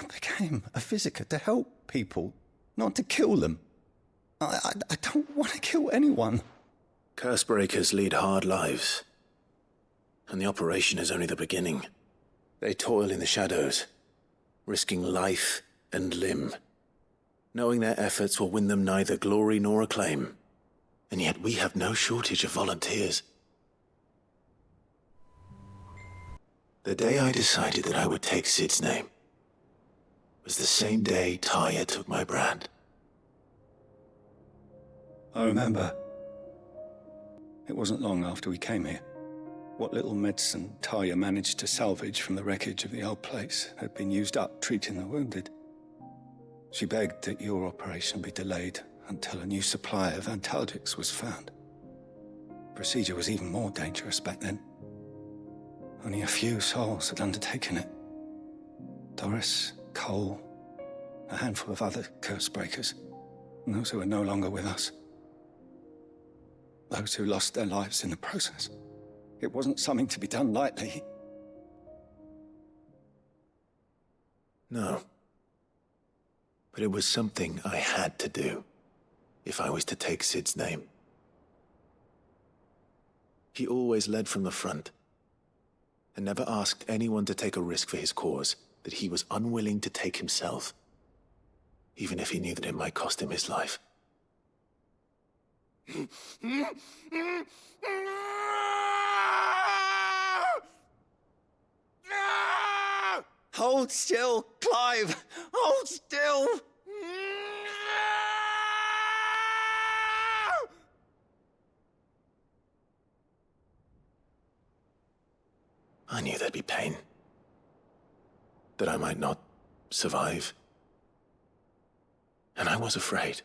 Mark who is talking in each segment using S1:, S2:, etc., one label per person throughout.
S1: became a physiker to help people, not to kill them. I don't want to kill anyone.
S2: Cursebreakers lead hard lives. And the operation is only the beginning. They toil in the shadows, risking life and limb, knowing their efforts will win them neither glory nor acclaim. And yet we have no shortage of volunteers. The day I decided that I would take Sid's name was the same day Taya took my brand.
S1: I remember. It wasn't long after we came here. What little medicine Taya managed to salvage from the wreckage of the old place had been used up treating the wounded. She begged that your operation be delayed until a new supply of antalgics was found. Procedure was even more dangerous back then. Only a few souls had undertaken it. Doris, Cole, a handful of other Cursebreakers, and those who are no longer with us. Those who lost their lives in the process. It wasn't something to be done lightly.
S2: No. But it was something I had to do, if I was to take Sid's name. He always led from the front, and never asked anyone to take a risk for his cause that he was unwilling to take himself, even if he knew that it might cost him his life.
S1: Hold still, Clive! Hold still!
S2: I knew there'd be pain. That I might not survive. And I was afraid.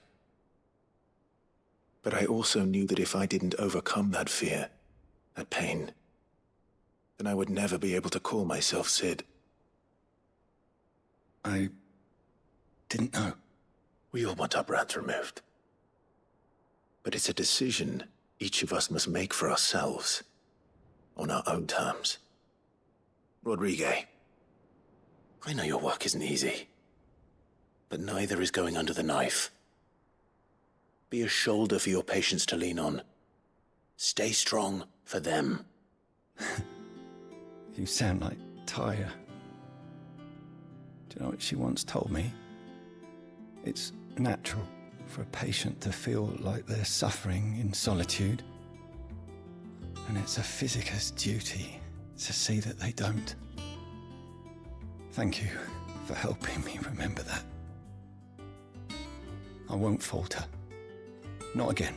S2: But I also knew that if I didn't overcome that fear, that pain, then I would never be able to call myself Sid.
S1: I didn't know.
S2: We all want our brands removed. But it's a decision each of us must make for ourselves, on our own terms. Rodrigue, I know your work isn't easy, but neither is going under the knife. Be a shoulder for your patients to lean on. Stay strong for them.
S1: You sound like Taya. Do you know what she once told me? It's natural for a patient to feel like they're suffering in solitude. And it's a physiker's duty to see that they don't. Thank you for helping me remember that. I won't falter. Not again.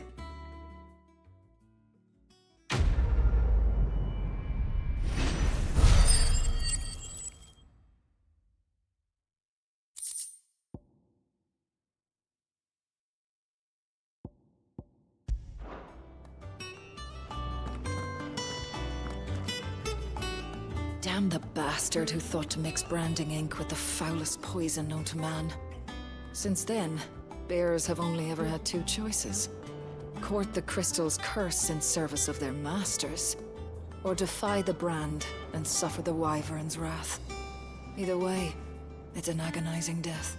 S3: Damn the bastard who thought to mix branding ink with the foulest poison known to man. Since then, bears have only ever had two choices. Court the crystal's curse in service of their masters, or defy the brand and suffer the wyvern's wrath. Either way, it's an agonizing death.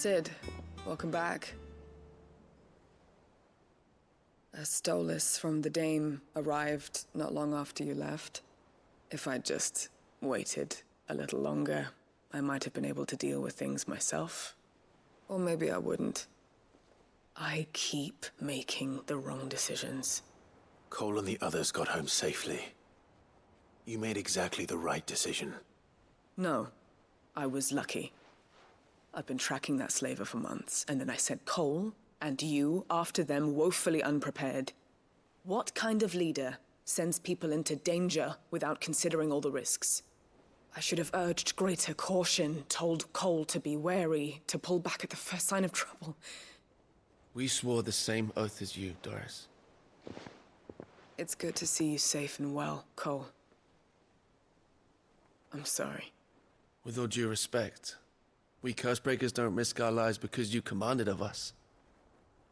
S4: Cid, welcome back. A Stolas from the Dame arrived not long after you left. If I'd just waited a little longer, I might have been able to deal with things myself. Or maybe I wouldn't. I keep making the wrong decisions.
S2: Cole and the others got home safely. You made exactly the right decision.
S4: No, I was lucky. I've been tracking that slaver for months, and then I sent Cole and you after them woefully unprepared. What kind of leader sends people into danger without considering all the risks? I should have urged greater caution, told Cole to be wary, to pull back at the first sign of trouble.
S5: We swore the same oath as you, Doris.
S4: It's good to see you safe and well, Cole. I'm sorry.
S5: With all due respect, we Cursebreakers don't risk our lives because you commanded of us.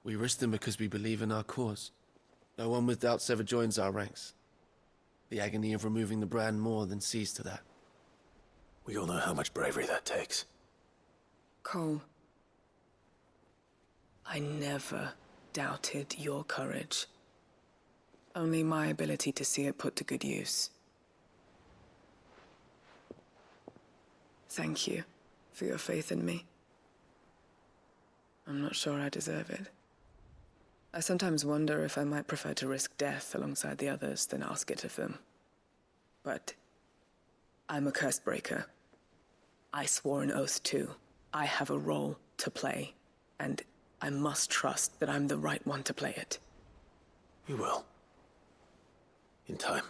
S5: We risk them because we believe in our cause. No one with doubts ever joins our ranks. The agony of removing the brand more than sees to that.
S2: We all know how much bravery that takes.
S4: Cole, I never doubted your courage. Only my ability to see it put to good use. Thank you for your faith in me. I'm not sure I deserve it. I sometimes wonder if I might prefer to risk death alongside the others than ask it of them. But I'm a Cursebreaker. I swore an oath too. I have a role to play, and I must trust that I'm the right one to play it.
S2: You will. In time.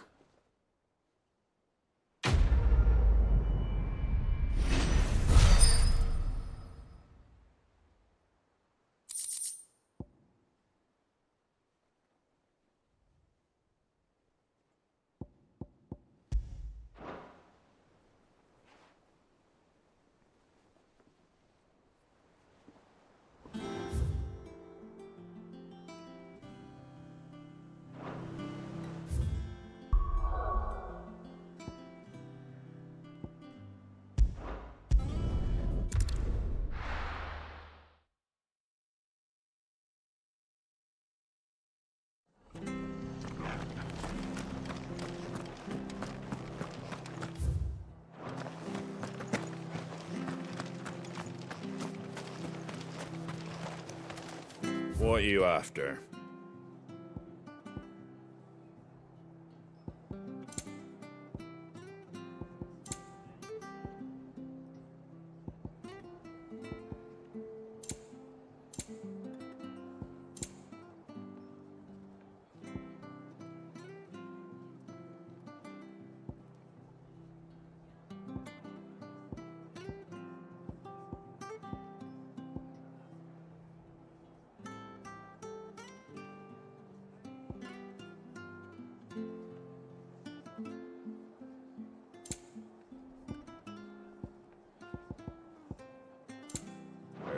S6: What are you after?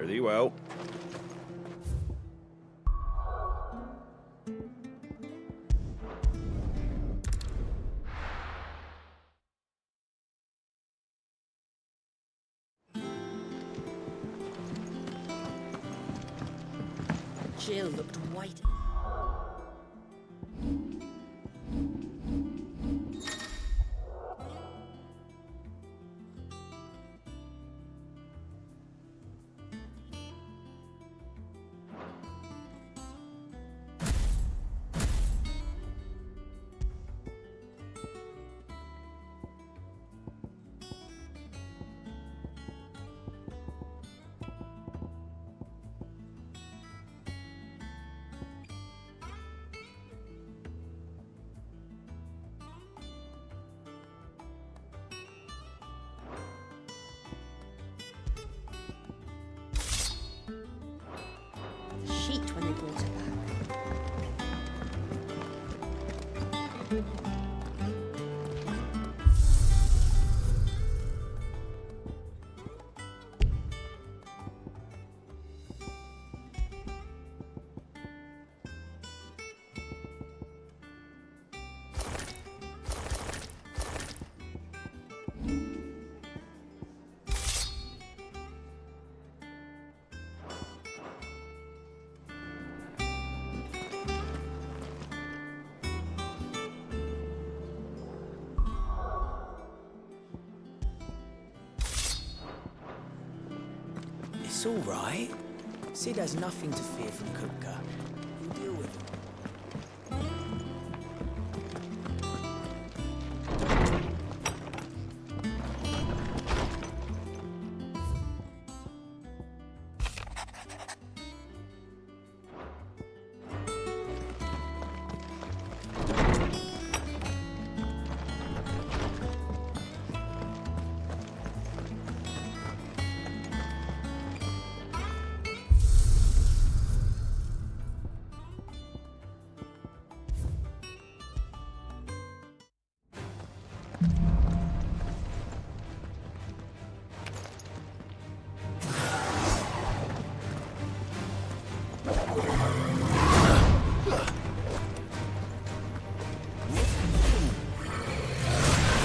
S6: Fare thee well.
S7: Jill looked white.
S8: It's all right. Sid has nothing to fear from Kupka. He'll deal with him.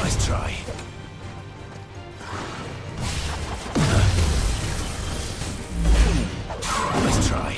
S2: Nice try. Nice try.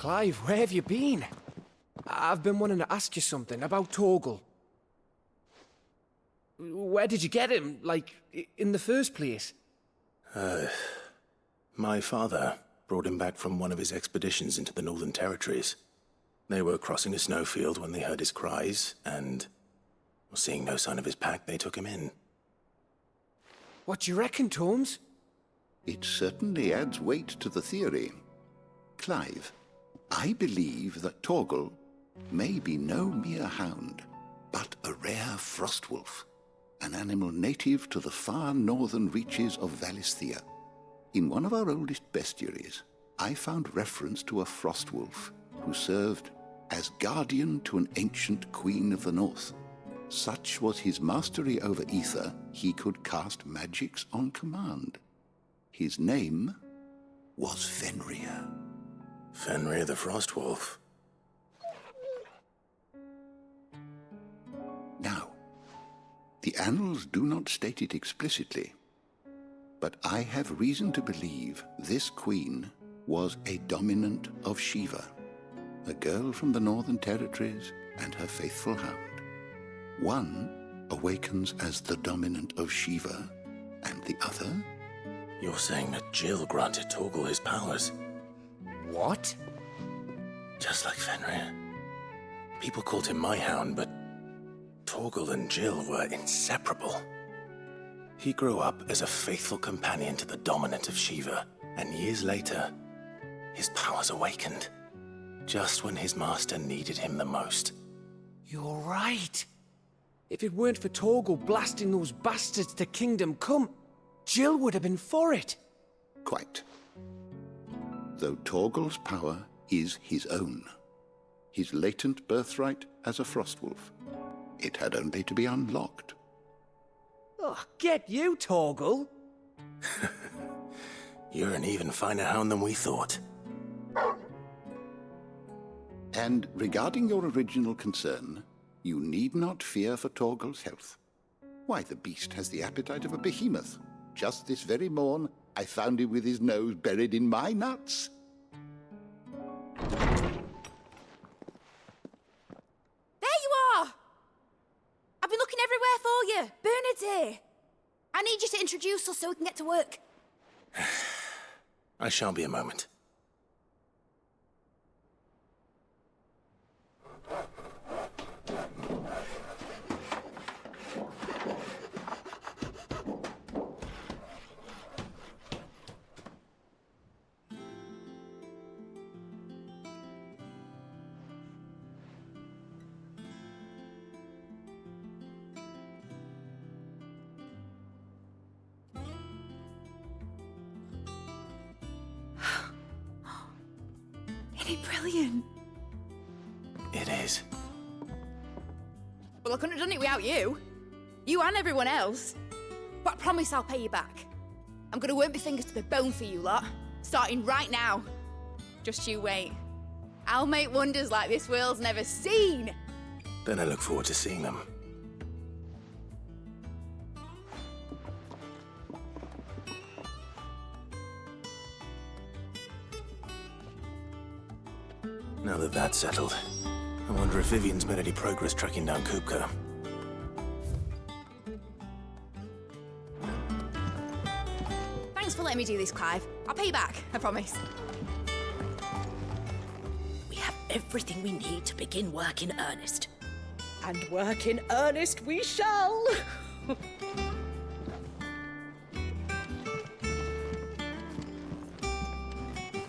S8: Clive, where have you been? I've been wanting to ask you something about Torgal. Where did you get him, like, in the first place?
S2: My father brought him back from one of his expeditions into the Northern Territories. They were crossing a snowfield when they heard his cries, and seeing no sign of his pack, they took him in.
S8: What do you reckon, Tomes?
S9: It certainly adds weight to the theory. Clive, I believe that Torgal may be no mere hound, but a rare frostwolf, an animal native to the far northern reaches of Valisthea. In one of our oldest bestiaries, I found reference to a frostwolf who served as guardian to an ancient queen of the north. Such was his mastery over ether, he could cast magics on command. His name was Fenrir.
S2: Fenrir the Frostwolf.
S9: Now, the annals do not state it explicitly, but I have reason to believe this queen was a dominant of Shiva, a girl from the Northern Territories and her faithful hound. One awakens as the dominant of Shiva, and the other...
S2: You're saying that Jill granted Torgal his powers?
S8: What?
S2: Just like Fenrir. People called him my hound, but Torgal and Jill were inseparable. He grew up as a faithful companion to the dominant of Shiva, and years later, his powers awakened, just when his master needed him the most.
S8: You're right. If it weren't for Torgal blasting those bastards to Kingdom Come, Jill would have been for it.
S9: Quite. Though Torgal's power is his own, his latent birthright as a frostwolf, it had only to be unlocked.
S8: Oh, get you, Torgal!
S2: You're an even finer hound than we thought.
S9: And regarding your original concern, you need not fear for Torgal's health. Why, the beast has the appetite of a behemoth. Just this very morn, I found him with his nose buried in my nuts.
S10: There you are! I've been looking everywhere for you. Bernard's here. I need you to introduce us so we can get to work.
S2: I shall be a moment.
S10: Isn't it brilliant?
S2: It is.
S10: Well, I couldn't have done it without you. You and everyone else. But I promise I'll pay you back. I'm gonna work my fingers to the bone for you lot, starting right now. Just you wait. I'll make wonders like this world's never seen.
S2: Then I look forward to seeing them. Now that that's settled, I wonder if Vivian's made any progress tracking down Kupka.
S10: Thanks for letting me do this, Clive. I'll pay you back, I promise.
S7: We have everything we need to begin work in earnest.
S11: And work in earnest we shall!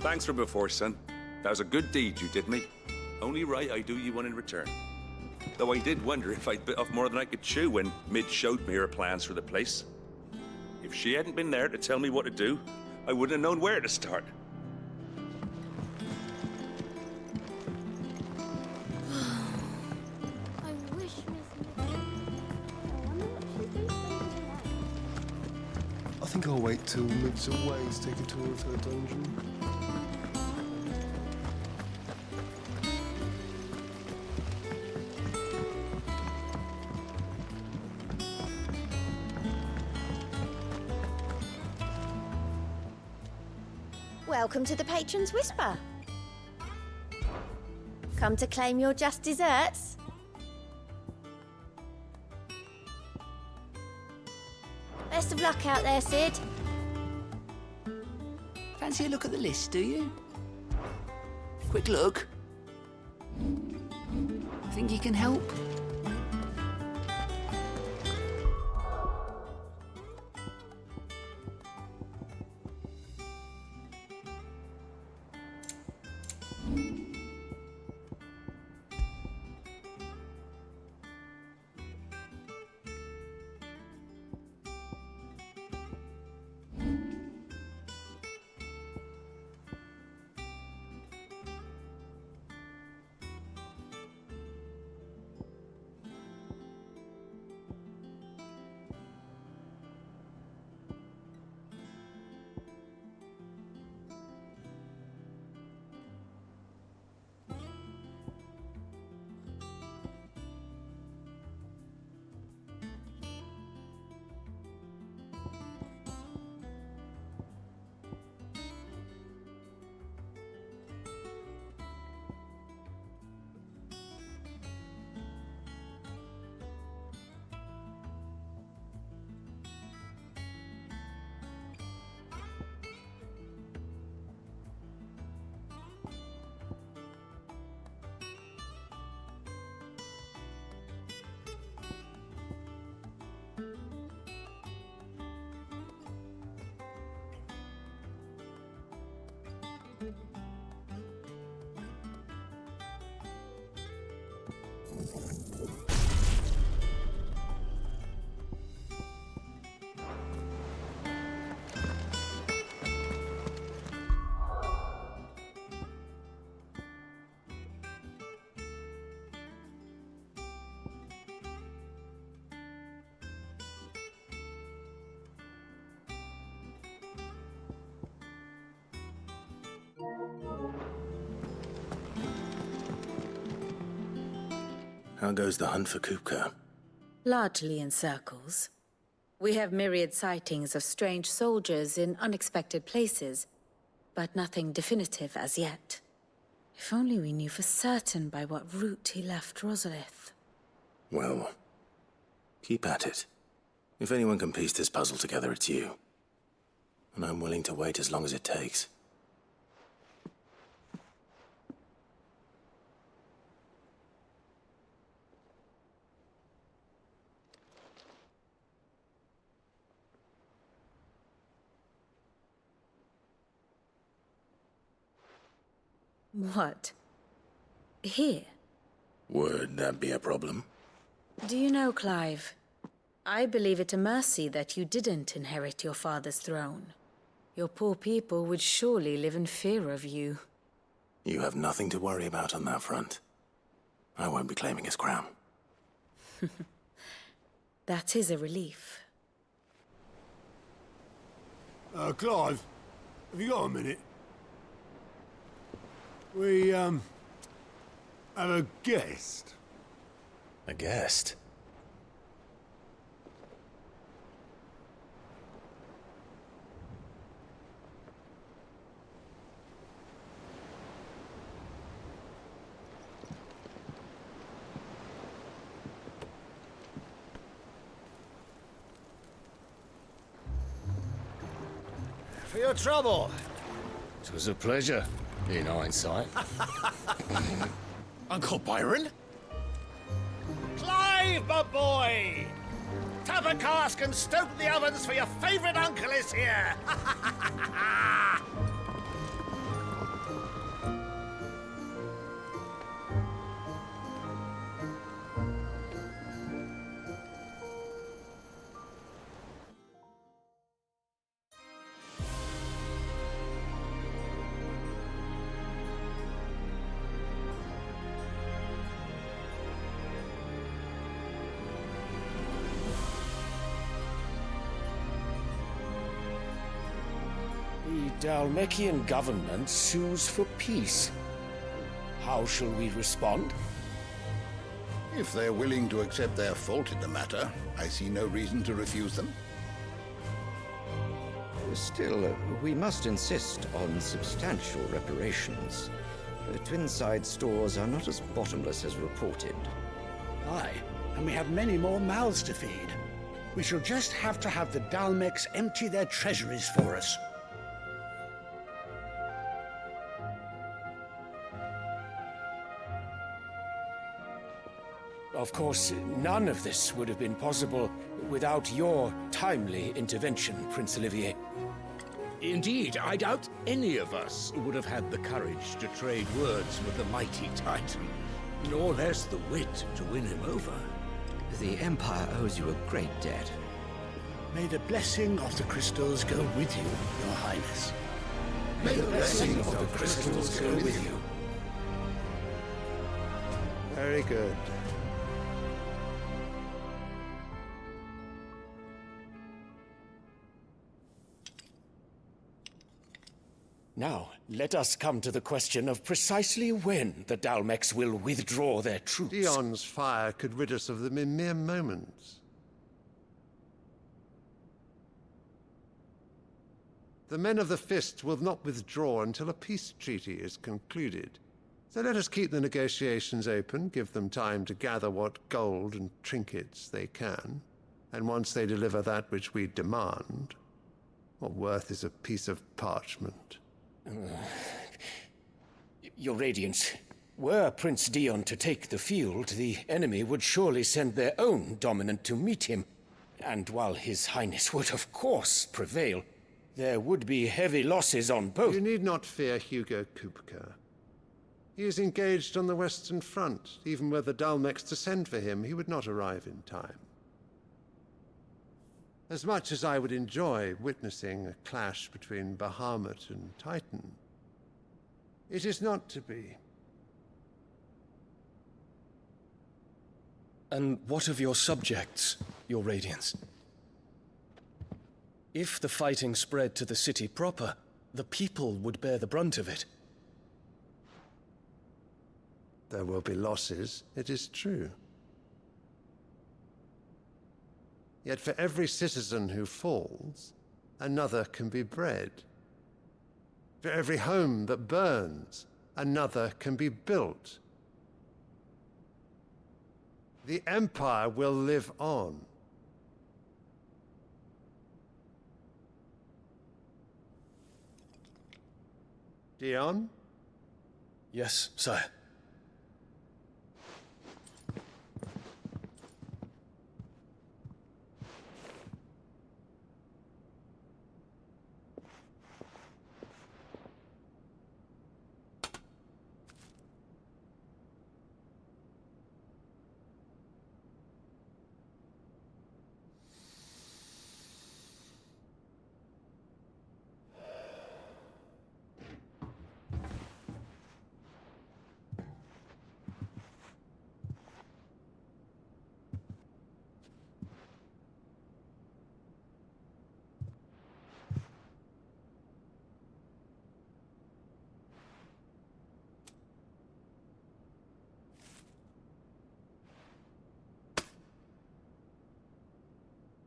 S6: Thanks for before, son. That was a good deed you did me. Only right I do you one in return. Though I did wonder if I'd bit off more than I could chew when Mid showed me her plans for the place. If she hadn't been there to tell me what to do, I wouldn't have known where to start.
S12: I wish Miss Nicky... I wonder what she's doing now.
S13: I think I'll wait till Mid's away to take a tour of her dungeon.
S12: Welcome to the Patron's Whisper. Come to claim your just desserts? Best of luck out there, Sid.
S14: Fancy a look at the list, do you? Quick look. Think you can help?
S2: How goes the hunt for Kupka?
S15: Largely in circles. We have myriad sightings of strange soldiers in unexpected places, but nothing definitive as yet. If only we knew for certain by what route he left Rosalith.
S2: Well, keep at it. If anyone can piece this puzzle together, it's you. And I'm willing to wait as long as it takes.
S15: What? Here?
S2: Would that be a problem?
S15: Do you know, Clive? I believe it a mercy that you didn't inherit your father's throne. Your poor people would surely live in fear of you.
S2: You have nothing to worry about on that front. I won't be claiming his crown.
S15: That is a relief.
S13: Clive, have you got a minute? We, have a guest.
S2: A guest?
S16: For your trouble.
S17: It was a pleasure, in hindsight.
S16: Uncle Byron? Clive, my boy! Tap a cask and stoke the ovens for your favorite uncle is here!
S17: The Dalmekian government sues for peace. How shall we respond?
S9: If they're willing to accept their fault in the matter, I see no reason to refuse them.
S18: Still, we must insist on substantial reparations. The Twinside stores are not as bottomless as reported.
S16: Aye, and we have many more mouths to feed. We shall just have to have the Dalmex empty their treasuries for us.
S8: Of course, none of this would have been possible without your timely intervention, Prince Olivier.
S19: Indeed, I doubt any of us would have had the courage to trade words with the mighty Titan, nor less the wit to win him over.
S18: The Empire owes you a great debt.
S16: May the blessing of the crystals go with you, Your Highness.
S8: May the blessing of the crystals go with you.
S13: Very good.
S8: Now, let us come to the question of precisely when the Dalmex will withdraw their troops.
S13: Dion's fire could rid us of them in mere moments. The men of the Fist will not withdraw until a peace treaty is concluded. So let us keep the negotiations open, give them time to gather what gold and trinkets they can, and once they deliver that which we demand, what worth is a piece of parchment?
S8: Your Radiance, were Prince Dion to take the field, the enemy would surely send their own dominant to meet him. And while His Highness would of course prevail, there would be heavy losses on both.
S13: You need not fear Hugo Kupka. He is engaged on the Western Front. Even were the Dalmex to send for him, he would not arrive in time. As much as I would enjoy witnessing a clash between Bahamut and Titan, it is not to be.
S20: And what of your subjects, Your Radiance? If the fighting spread to the city proper, the people would bear the brunt of it.
S13: There will be losses, it is true. Yet for every citizen who falls, another can be bred. For every home that burns, another can be built. The Empire will live on. Dion?
S20: Yes, sire.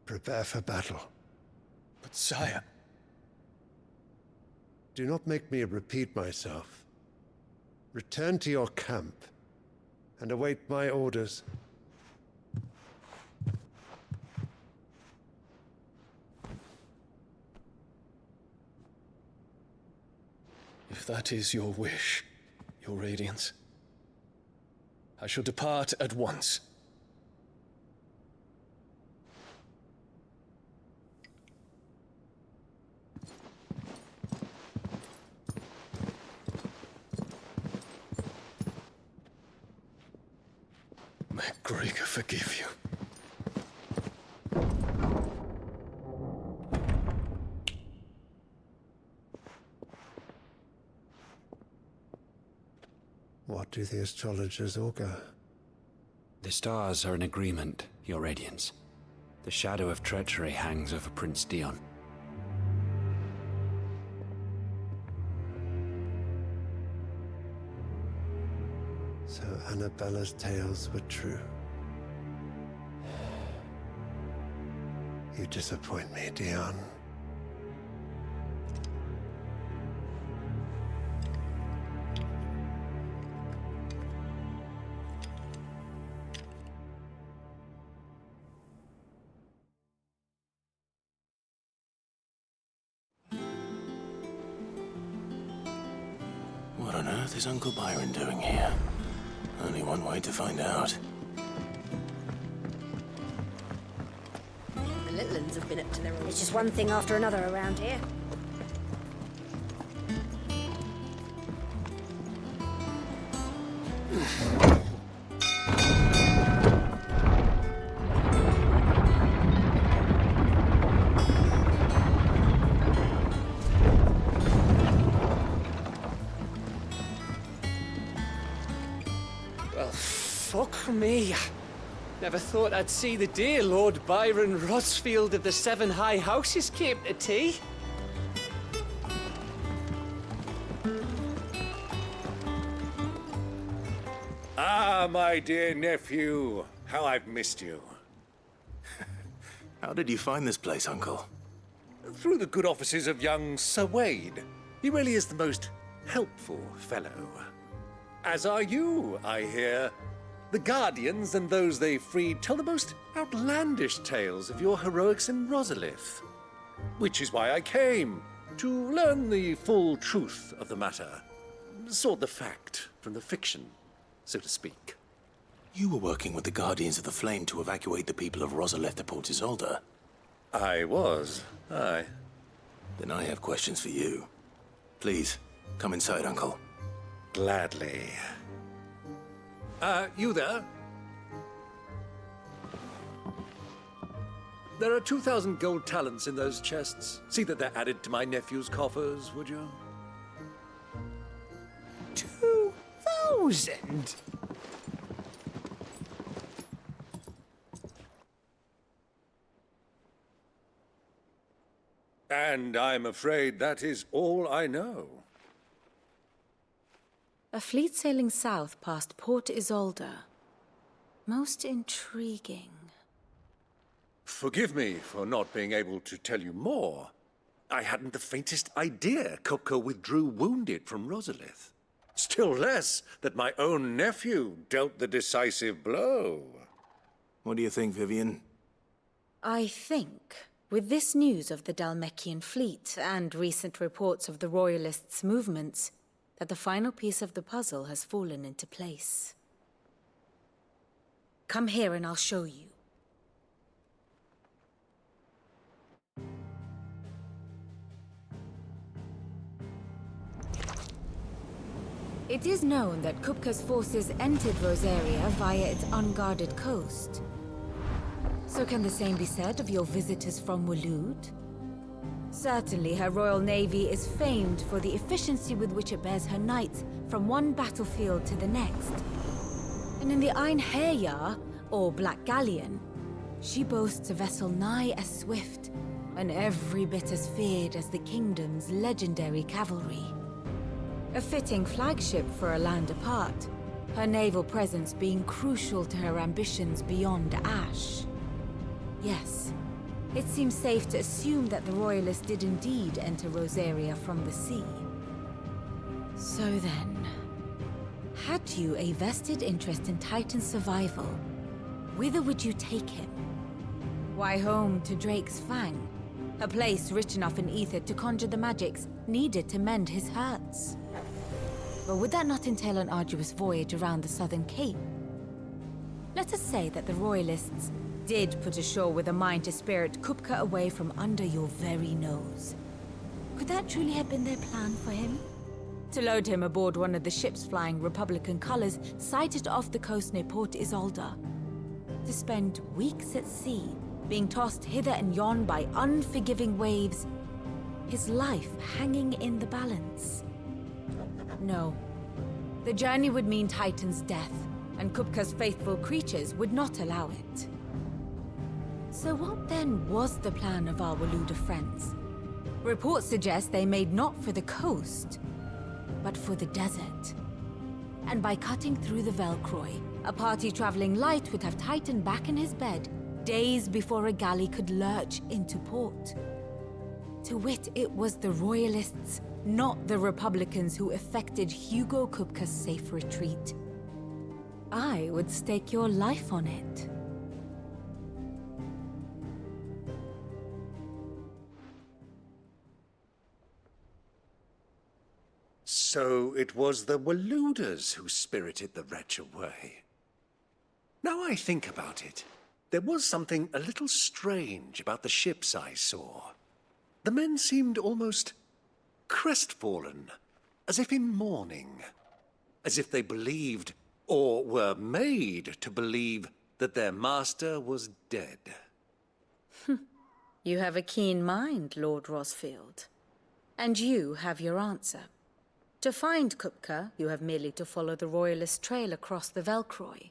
S13: Prepare for battle.
S20: But sire...
S13: Do not make me repeat myself. Return to your camp and await my orders.
S20: If that is your wish, Your Radiance, I shall depart at once. May Gregor forgive you.
S13: What do the astrologers augur?
S21: The stars are in agreement, Your Radiance. The shadow of treachery hangs over Prince Dion.
S13: So Annabella's tales were true. You disappoint me, Dion.
S2: earth is Uncle Byron doing here? Only one way to find out.
S7: The little ones have been up to their own.
S12: It's just one thing after another around here.
S20: Well, fuck me. Never thought I'd see the day Lord Byron Rosfield of the Seven High Houses came to tea.
S19: Ah, my dear nephew. How I've missed you.
S2: How did you find this place, Uncle?
S19: Through the good offices of young Sir Wade. He really is the most helpful fellow. As are you, I hear. The Guardians and those they freed tell the most outlandish tales of your heroics in Rosalith. Which is why I came, to learn the full truth of the matter. Sort the fact from the fiction, so to speak.
S2: You were working with the Guardians of the Flame to evacuate the people of Rosalith to Port Isolde.
S19: I was, aye.
S2: Then I have questions for you. Please, come inside, Uncle.
S19: Gladly. You there? There are 2,000 gold talents in those chests. See that they're added to my nephew's coffers, would you?
S20: 2,000?
S19: And I'm afraid that is all I know.
S15: A fleet sailing south past Port Isolde. Most intriguing.
S19: Forgive me for not being able to tell you more. I hadn't the faintest idea Kupka withdrew wounded from Rosalith. Still less that my own nephew dealt the decisive blow.
S2: What do you think, Vivian?
S15: I think, with this news of the Dalmekian fleet and recent reports of the Royalists' movements, that the final piece of the puzzle has fallen into place. Come here and I'll show you. It is known that Kupka's forces entered Rosaria via its unguarded coast. So can the same be said of your visitors from Waloed? Certainly, her Royal Navy is famed for the efficiency with which it bears her knights from one battlefield to the next. And in the Einherjar, or Black Galleon, she boasts a vessel nigh as swift and every bit as feared as the kingdom's legendary cavalry. A fitting flagship for a land apart, her naval presence being crucial to her ambitions beyond Ash. Yes. It seems safe to assume that the Royalists did indeed enter Rosaria from the sea. So then, had you a vested interest in Titan's survival, whither would you take him? Why, home to Drake's Fang, a place rich enough in ether to conjure the magics needed to mend his hurts. But would that not entail an arduous voyage around the southern cape? Let us say that the Royalists did put ashore with a mind to spirit Kupka away from under your very nose. Could that truly have been their plan for him? To load him aboard one of the ships flying Republican colors sighted off the coast near Port Isolde. To spend weeks at sea, being tossed hither and yon by unforgiving waves, his life hanging in the balance. No. The journey would mean Titan's death, and Kupka's faithful creatures would not allow it. So what then was the plan of our Waluda friends? Reports suggest they made not for the coast, but for the desert. And by cutting through the Velcroy, a party traveling light would have Titan back in his bed days before a galley could lurch into port. To wit, it was the Royalists, not the Republicans, who effected Hugo Kupka's safe retreat. I would stake your life on it.
S19: So it was the Waluders who spirited the wretch away. Now I think about it, there was something a little strange about the ships I saw. The men seemed almost crestfallen, as if in mourning, as if they believed, or were made to believe, that their master was dead.
S15: You have a keen mind, Lord Rosfield. And you have your answer. To find Kupka, you have merely to follow the Royalist trail across the Velcroy.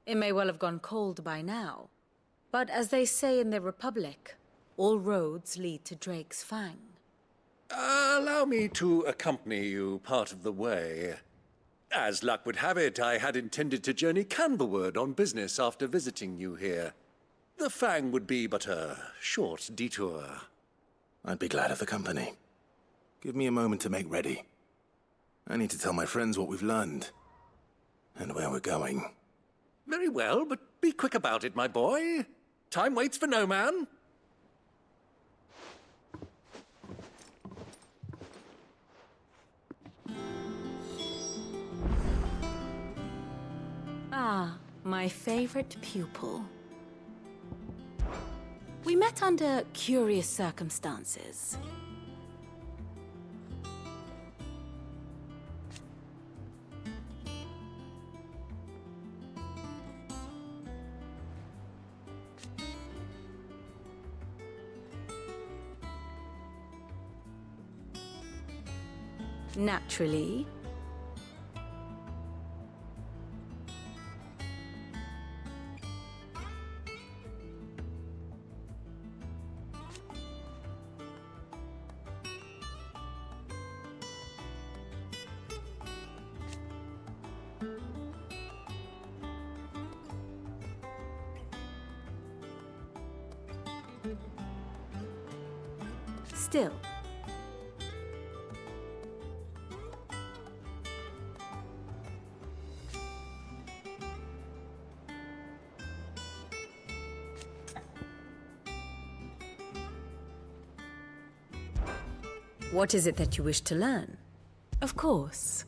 S15: It may well have gone cold by now, but as they say in the Republic, all roads lead to Drake's Fang.
S19: Allow me to accompany you part of the way. As luck would have it, I had intended to journey Canverward on business after visiting you here. The Fang would be but a short detour.
S2: I'd be glad of the company. Give me a moment to make ready. I need to tell my friends what we've learned, and where we're going.
S19: Very well, but be quick about it, my boy. Time waits for no man.
S15: Ah, my favorite pupil. We met under curious circumstances. Naturally. Still. What is it that you wish to learn? Of course.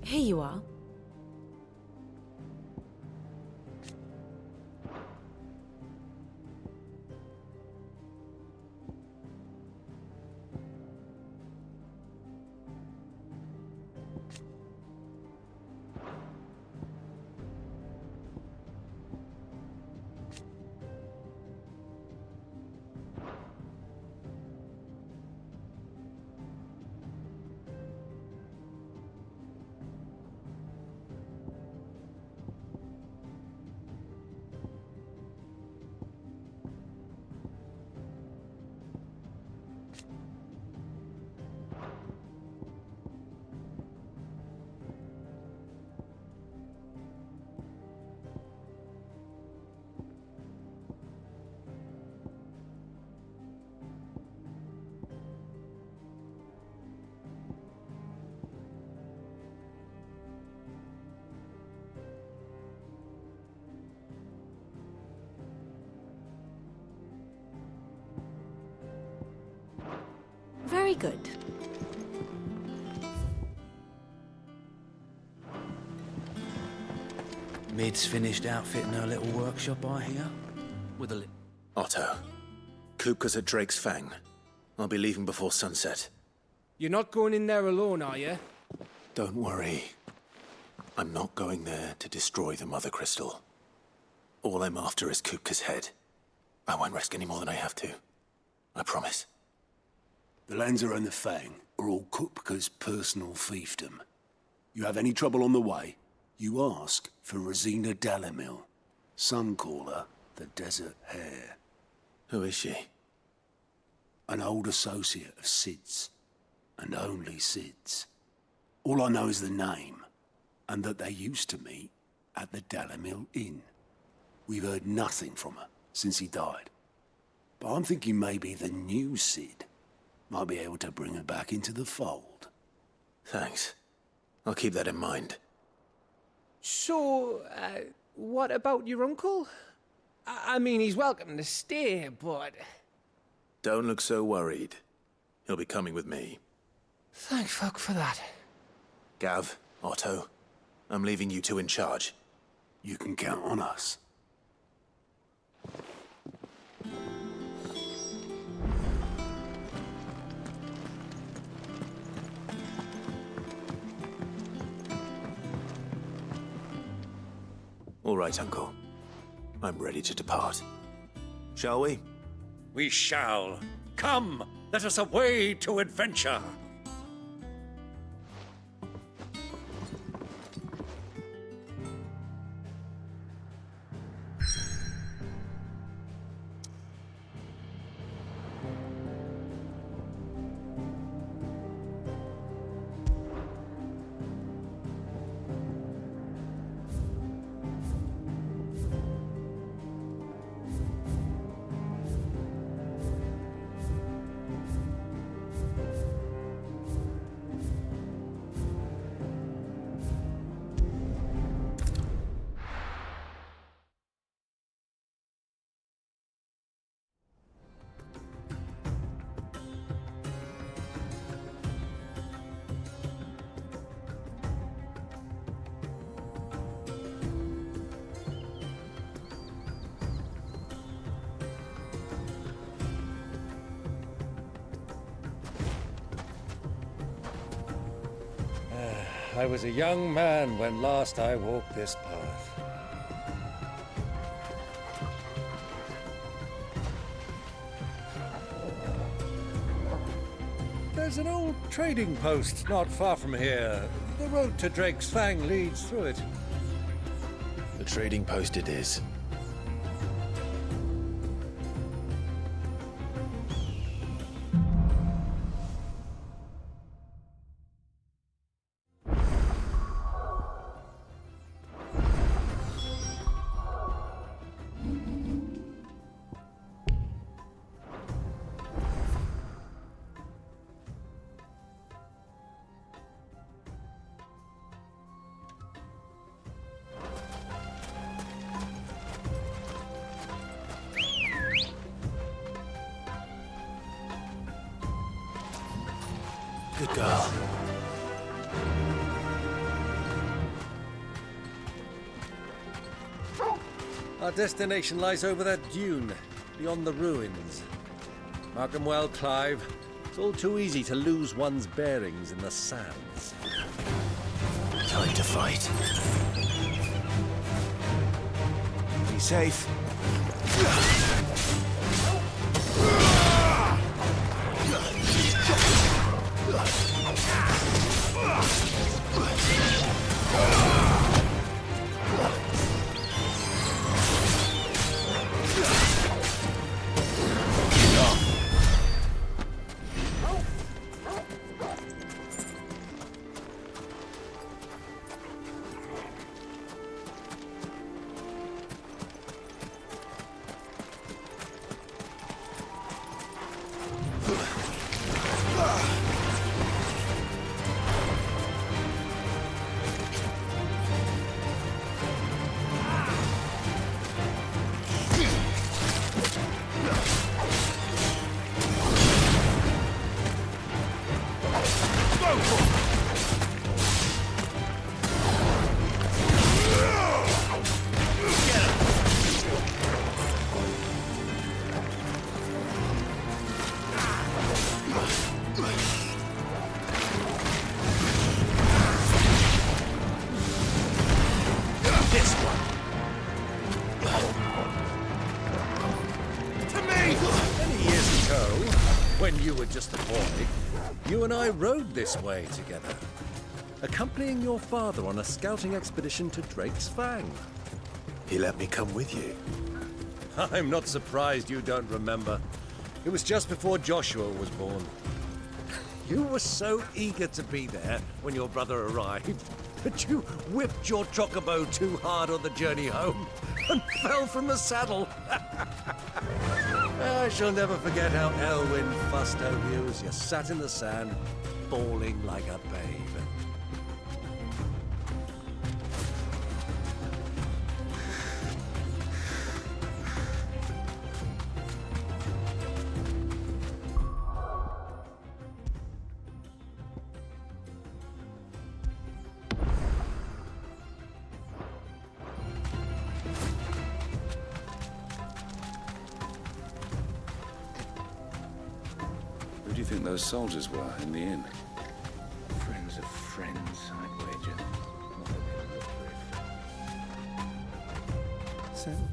S15: Here you are. Very good.
S14: Mid's finished outfitting her little workshop, I hear.
S5: with a lip.
S2: Otto, Kupka's at Drake's Fang. I'll be leaving before sunset.
S20: You're not going in there alone, are you?
S2: Don't worry. I'm not going there to destroy the Mother Crystal. All I'm after is Kupka's head. I won't risk any more than I have to. I promise.
S1: The Lanza and the Fang are all Kupka's personal fiefdom. You have any trouble on the way, you ask for Rosina Dalamil. Some call her the Desert Hare.
S2: Who is she?
S1: An old associate of Sid's, and only Sid's. All I know is the name, and that they used to meet at the Dalamil Inn. We've heard nothing from her since he died. But I'm thinking maybe the new Sid might be able to bring her back into the fold.
S2: Thanks. I'll keep that in mind.
S20: So, what about your uncle? I mean, he's welcome to stay, but...
S2: Don't look so worried. He'll be coming with me.
S20: Thank fuck for that.
S2: Gav, Otto, I'm leaving you two in charge.
S1: You can count on us.
S2: All right, Uncle. I'm ready to depart. Shall we?
S19: We shall. Come, let us away to adventure. I was a young man when last I walked this path. There's an old trading post not far from here. The road to Drake's Fang leads through it.
S2: The trading post it is. Good girl.
S19: Our destination lies over that dune, beyond the ruins. Mark 'em well, Clive. It's all too easy to lose one's bearings in the sands.
S2: Time to fight. Be safe.
S19: You and I rode this way together, accompanying your father on a scouting expedition to Drake's Fang.
S2: He let me come with you.
S19: I'm not surprised you don't remember. It was just before Joshua was born. You were so eager to be there when your brother arrived that you whipped your chocobo too hard on the journey home and fell from the saddle. I shall never forget how Elwyn fussed over you as you sat in the sand, bawling like a babe.
S6: Who do you think those soldiers were in the inn?
S21: Friends of friends, I'd wager. Not that they look very fit.
S19: Sam?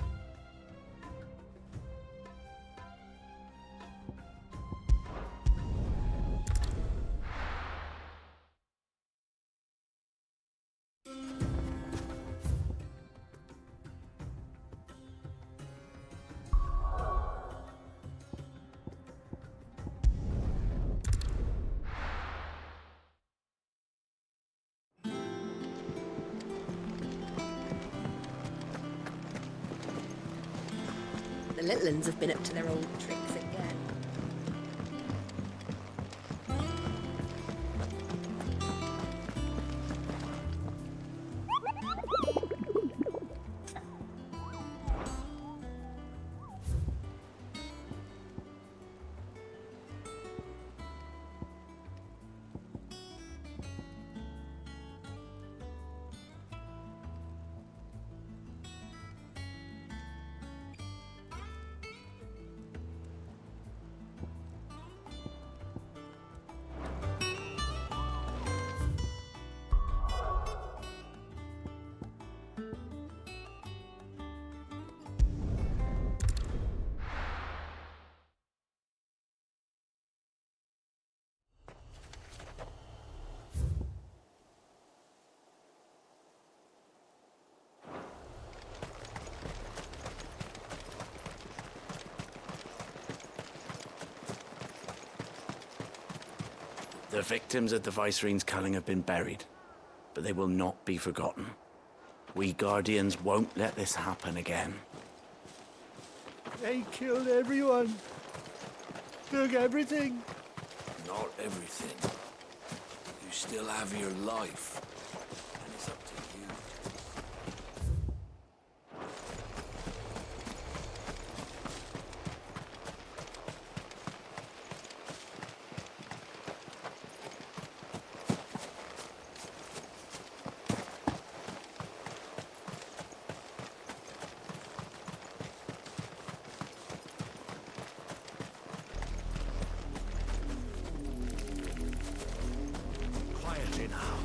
S7: The little uns have been up to their old tricks again.
S14: The victims at the Viceroy's culling have been buried, but they will not be forgotten. We Guardians won't let this happen again.
S19: They killed everyone. Took everything.
S14: Not everything. You still have your life, and it's up to you.
S19: Quietly now.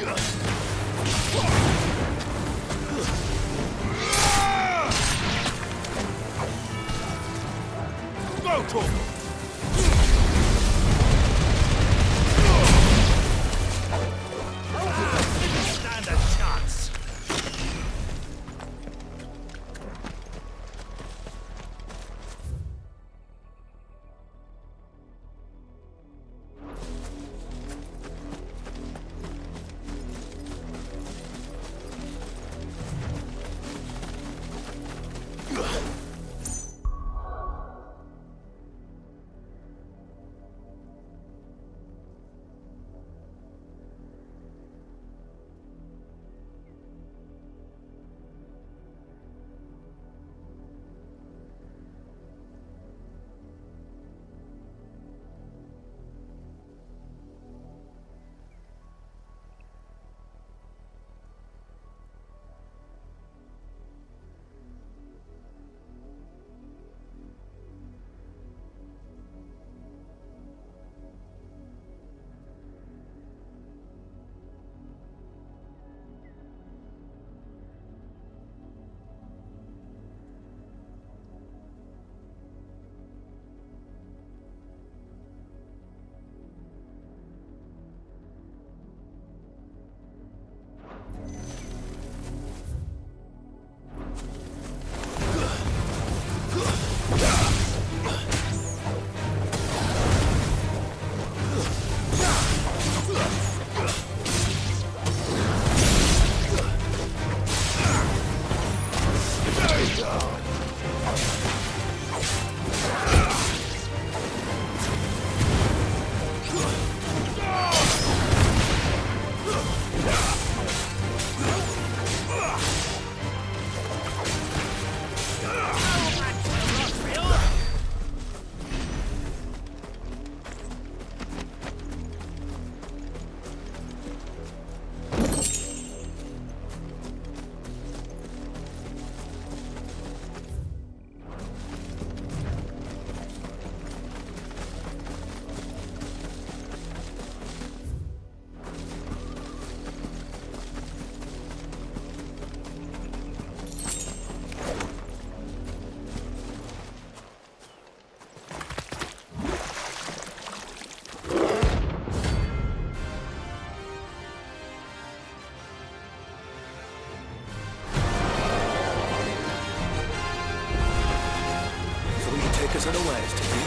S6: Go, Torgal! Stand a chance!
S2: Take us unawares to you.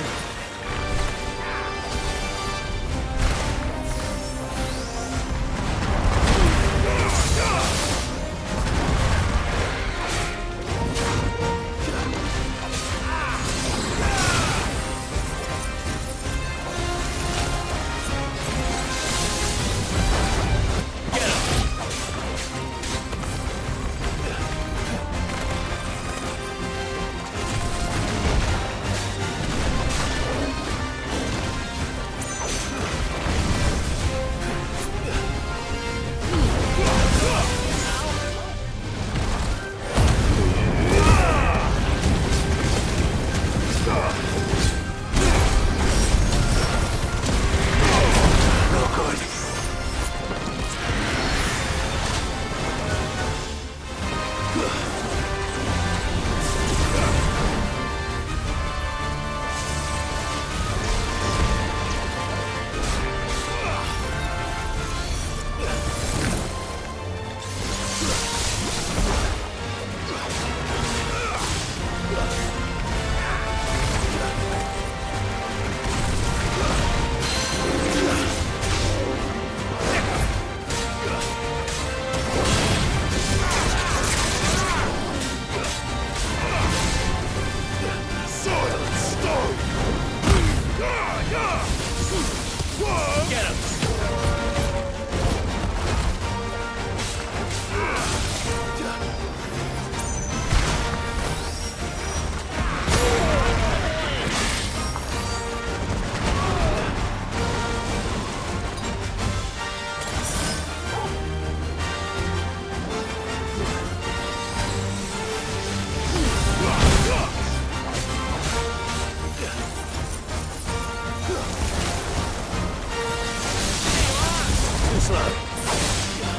S2: Slow.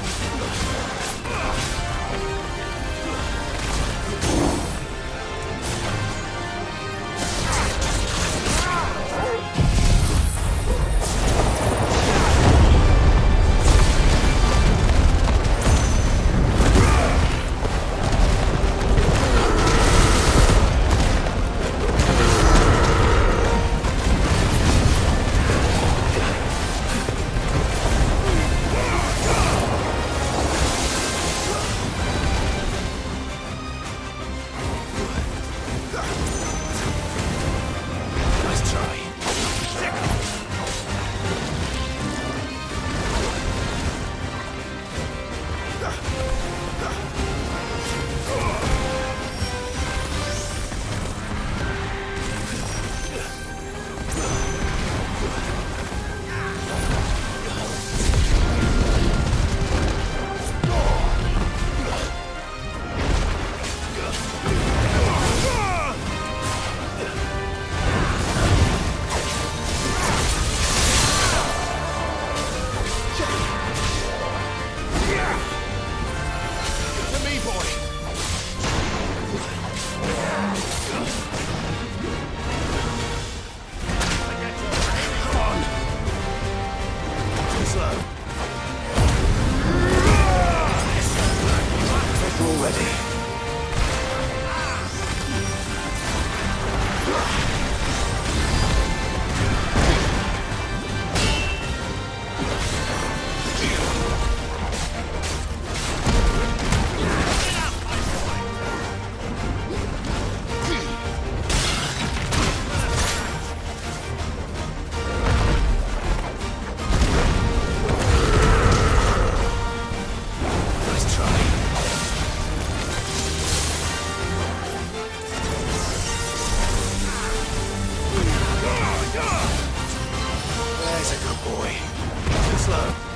S5: slow.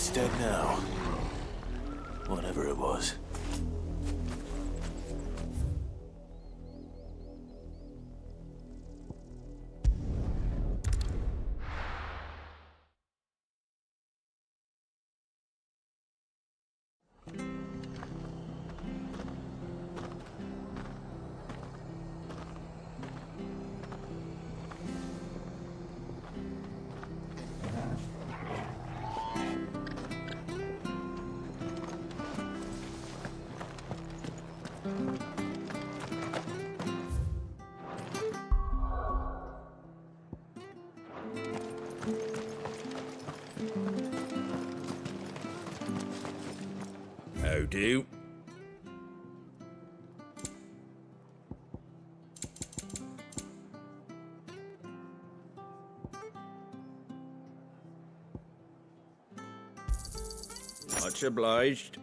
S2: It's dead now. Whatever it was.
S6: How do? Much obliged.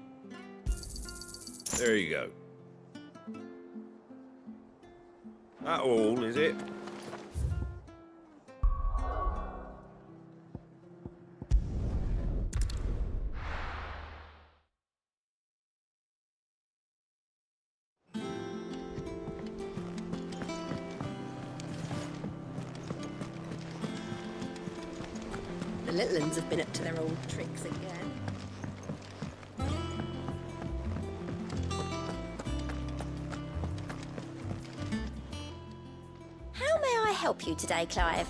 S6: There you go. That all, is it?
S7: The little uns have been up to their old tricks again.
S3: How may I help you today, Clive?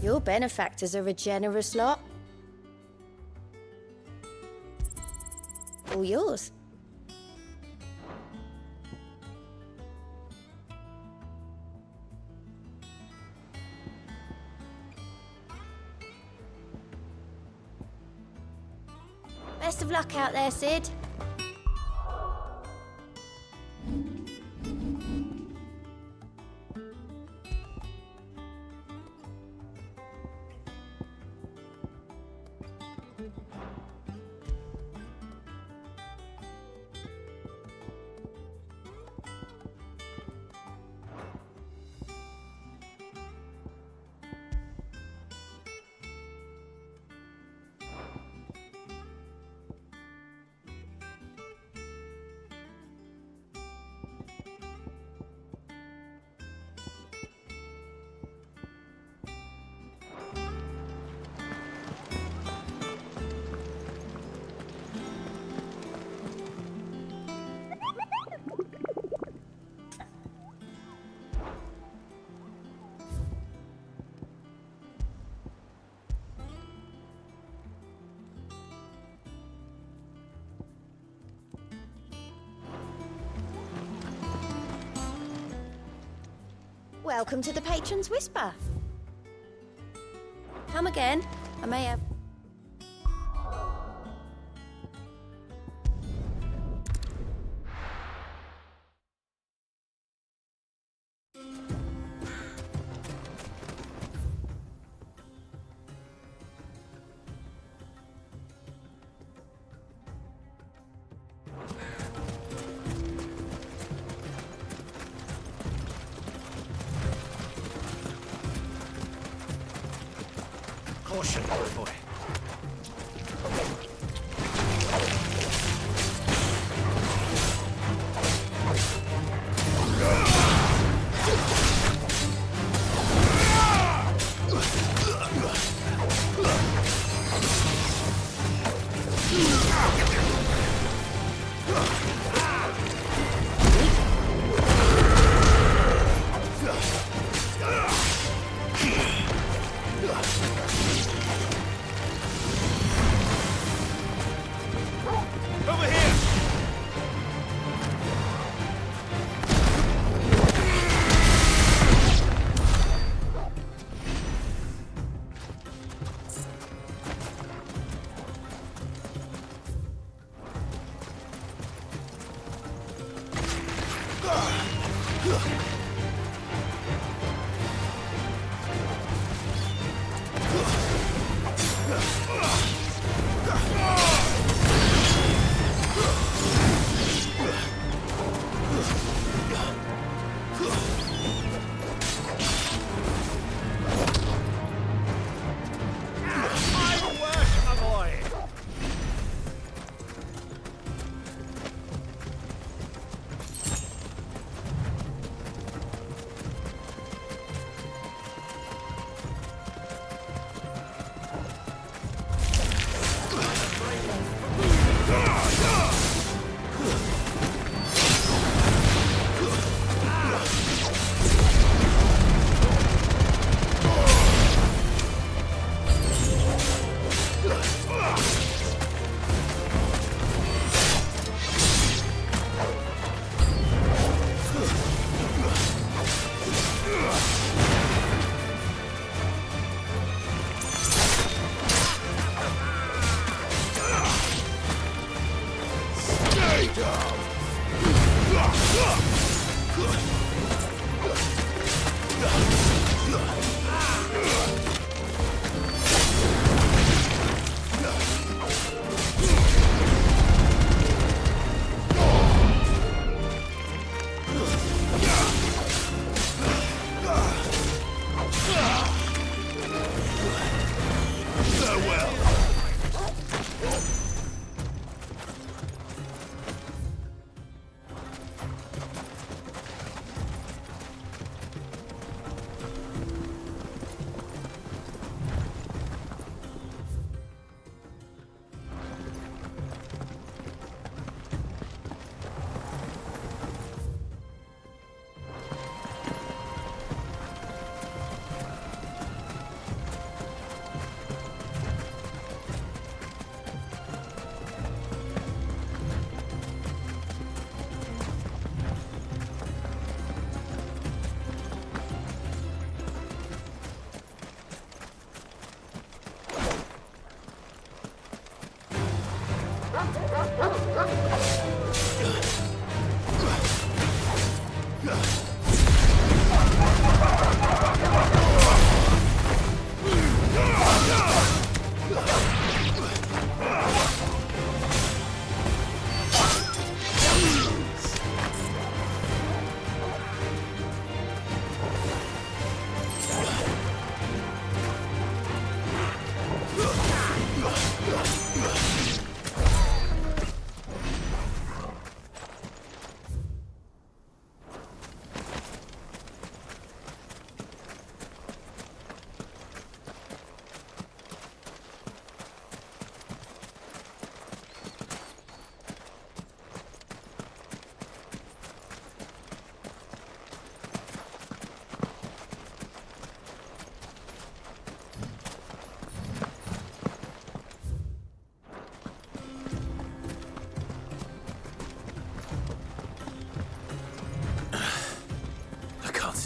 S3: Your benefactors are a generous lot. All yours. Best of luck out there, Sid. Welcome to the Patron's Whisper. Come again. I may have...
S16: Caution, boy.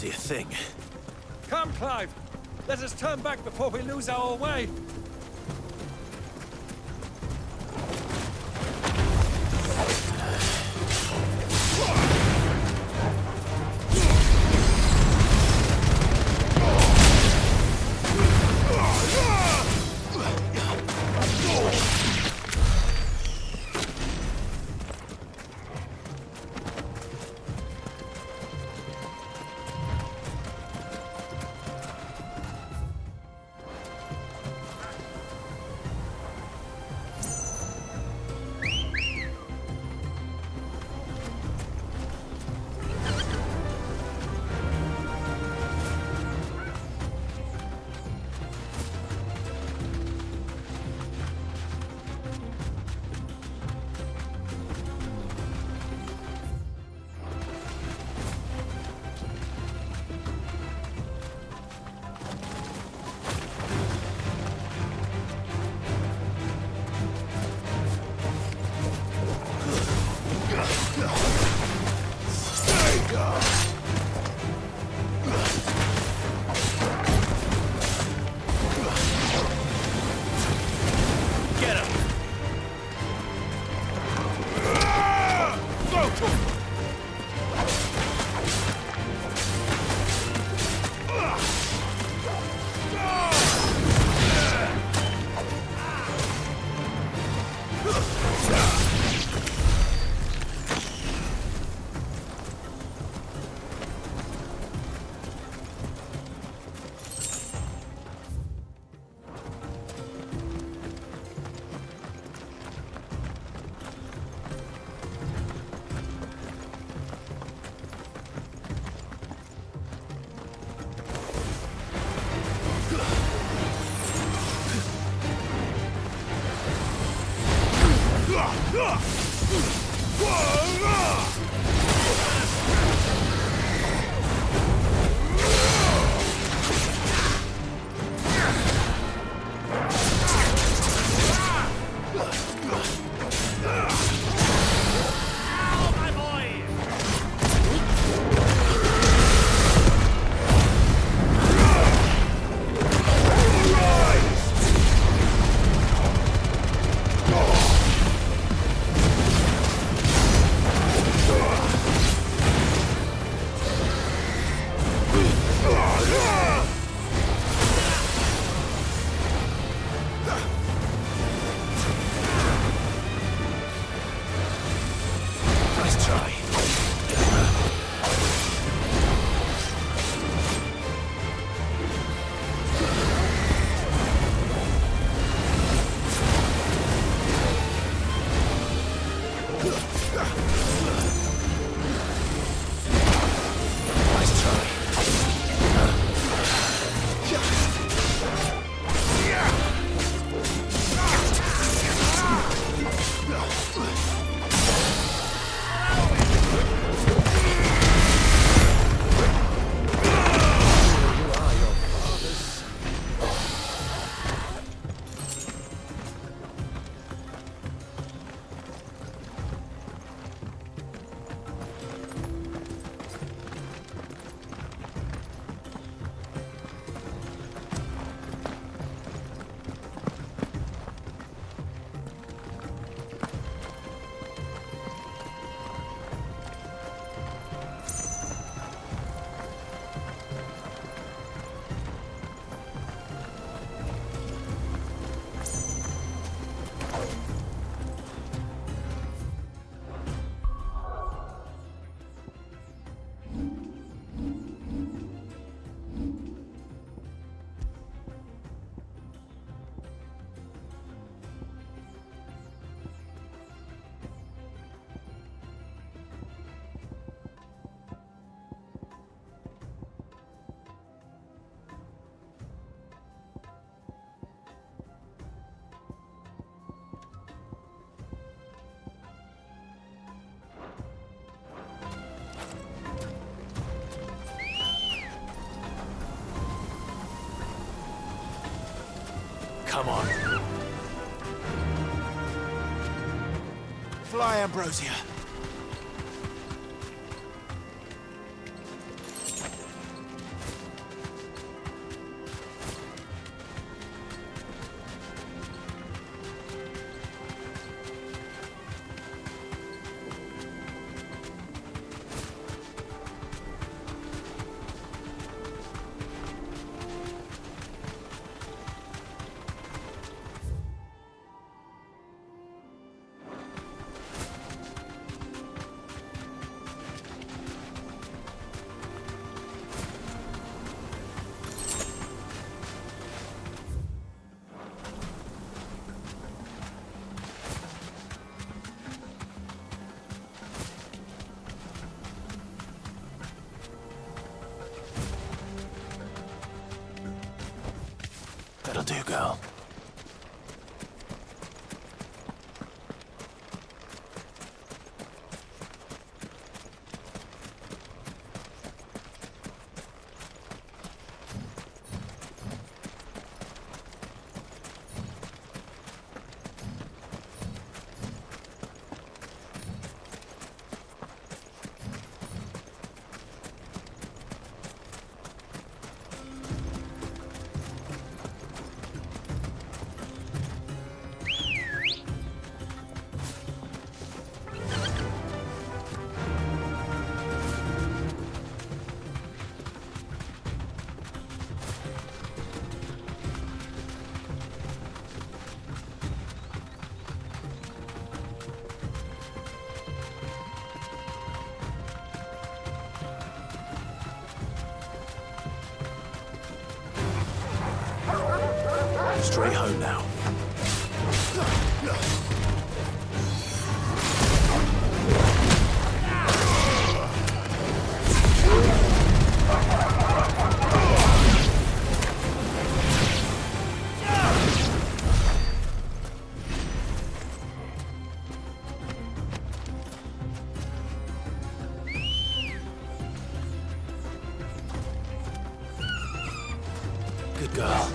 S2: See a thing.
S19: Clive! Let us turn back before we lose our way!
S2: Come on. Fly, Ambrosia. That'll do, girl. Straight home now. Good girl.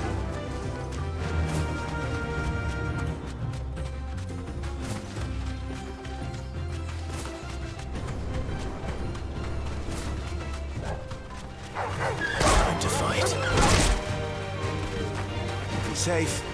S2: Time to fight. Be safe.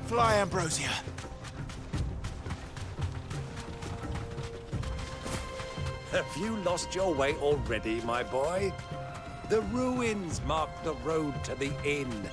S2: Fly, Ambrosia.
S19: Have you lost your way already, my boy? The ruins mark the road to the inn.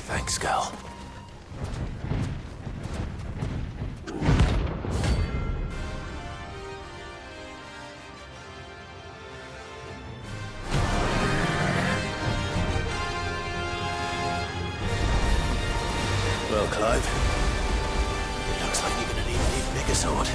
S2: Thanks, girl. Well, Clive, it looks like you're gonna need an even bigger sword.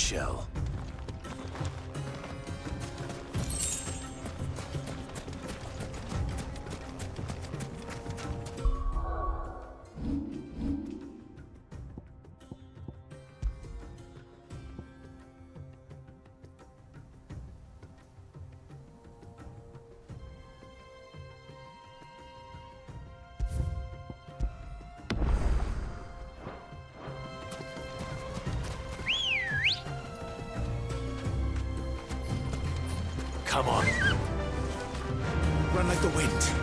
S2: shell. Come on. Run like the wind.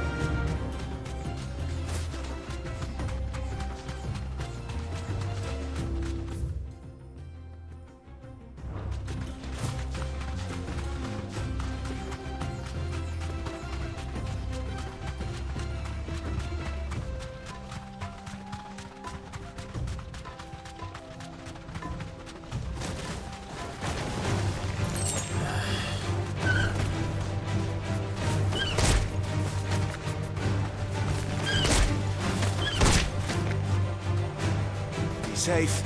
S2: Safe.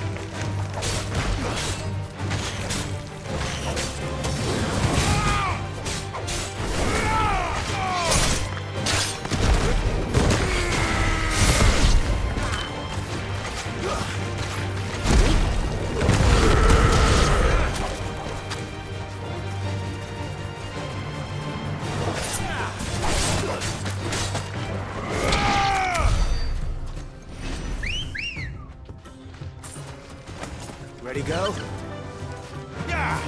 S2: Ready, go? Yeah!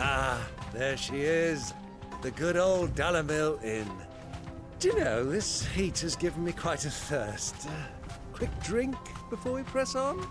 S19: Ah, there she is. The good old Dalamil Inn. Do you know, this heat has given me quite a thirst. Quick drink before we press on?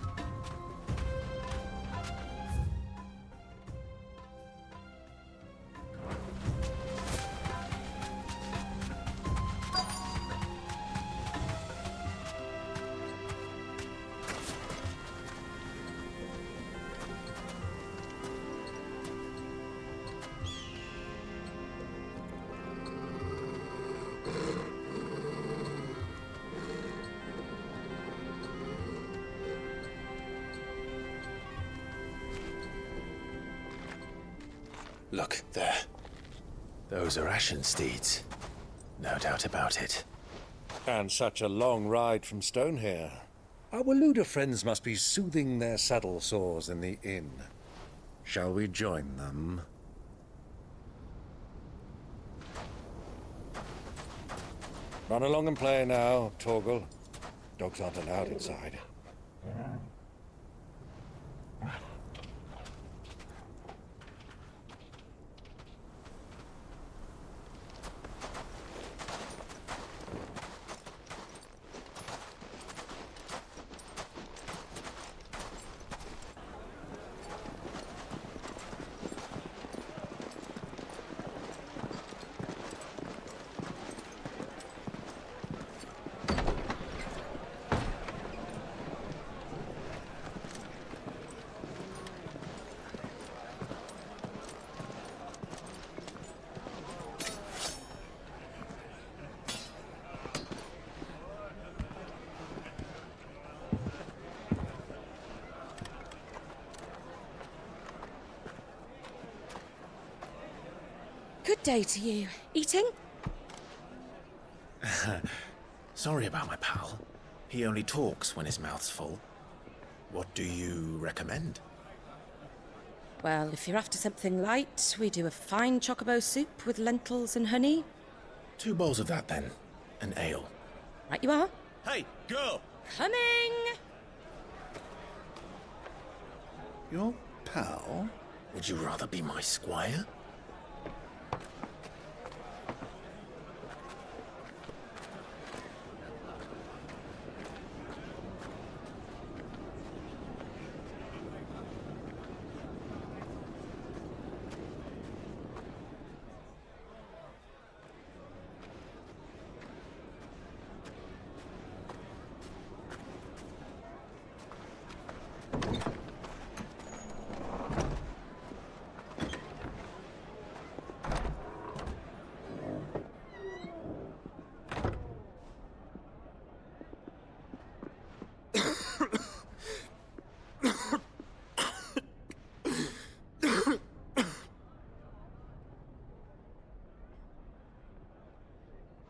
S2: Look, there. Those are Ashen steeds. No doubt about it.
S19: And such a long ride from Stonehair. Our Waluda friends must be soothing their saddle sores in the inn. Shall we join them? Run along and play now, Torgal. Dogs aren't allowed inside.
S11: Good day to you. Eating?
S2: Sorry about my pal. He only talks when his mouth's full. What do you recommend?
S11: Well, if you're after something light, we do a fine chocobo soup with lentils and honey.
S2: 2 bowls of that, then. An ale.
S11: Right you are.
S2: Hey, girl!
S11: Coming!
S2: Your pal? Would you rather be my squire?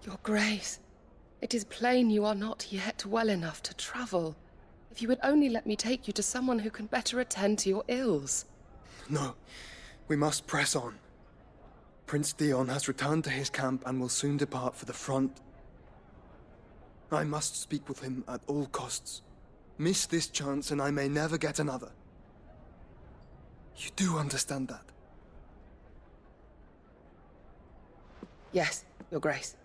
S4: Your Grace, it is plain you are not yet well enough to travel. If you would only let me take you to someone who can better attend to your ills.
S22: No, we must press on. Prince Dion has returned to his camp and will soon depart for the front. I must speak with him at all costs. Miss this chance and I may never get another. You do understand that?
S4: Yes, Your Grace.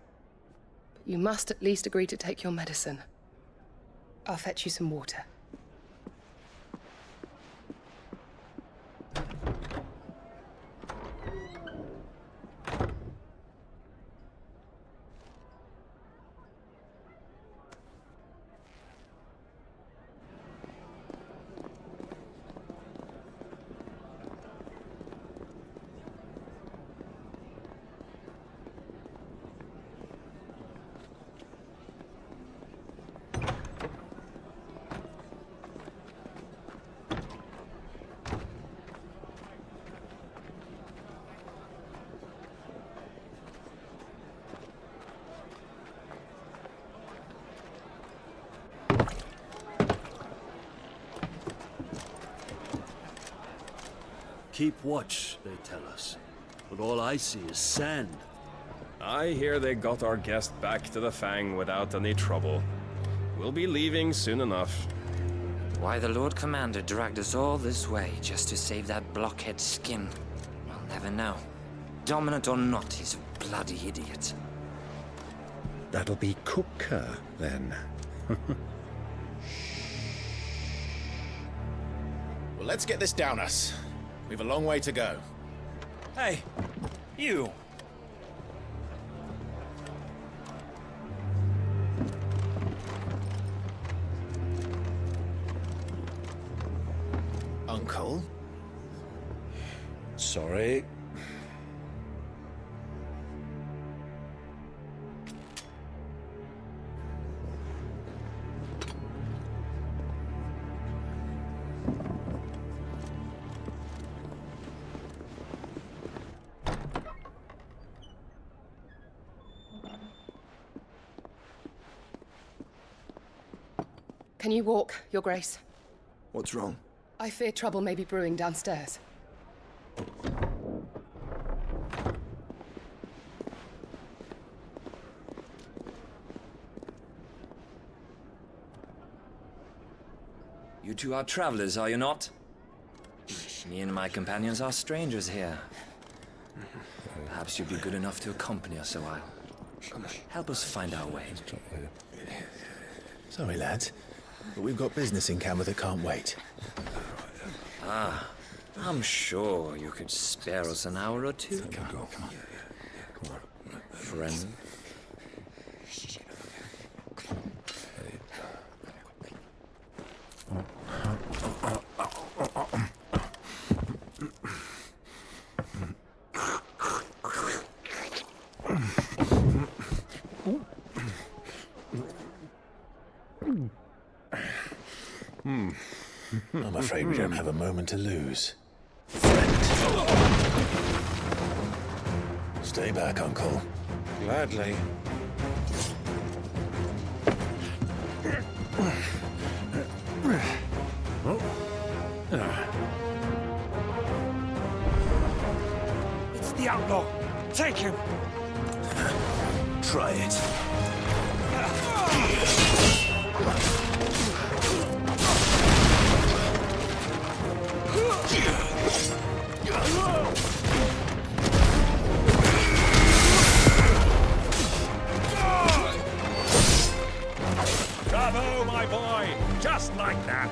S4: But you must at least agree to take your medicine. I'll fetch you some water.
S23: Keep watch, they tell us. But all I see is sand.
S24: I hear they got our guest back to the Fang without any trouble. We'll be leaving soon enough.
S25: Why the Lord Commander dragged us all this way just to save that blockhead skin, we'll never know. Dominant or not, he's a bloody idiot.
S2: That'll be Cooker, then.
S26: Well, let's get this down us. We've a long way to go. Hey, you!
S2: Uncle?
S13: Sorry.
S4: Can you walk, Your Grace?
S22: What's wrong?
S4: I fear trouble may be brewing downstairs.
S25: You two are travelers, are you not? Me and my companions are strangers here. Perhaps you'd be good enough to accompany us a while. Help us find our way.
S2: Sorry, lads, but we've got business in camera that can't wait.
S25: Ah, I'm sure you could spare us an hour or two.
S2: Come on.
S25: Friend.
S2: I'm afraid we don't have a moment to lose. Stay back, Uncle.
S26: Gladly.
S27: It's the outlaw. Take him.
S2: Try it.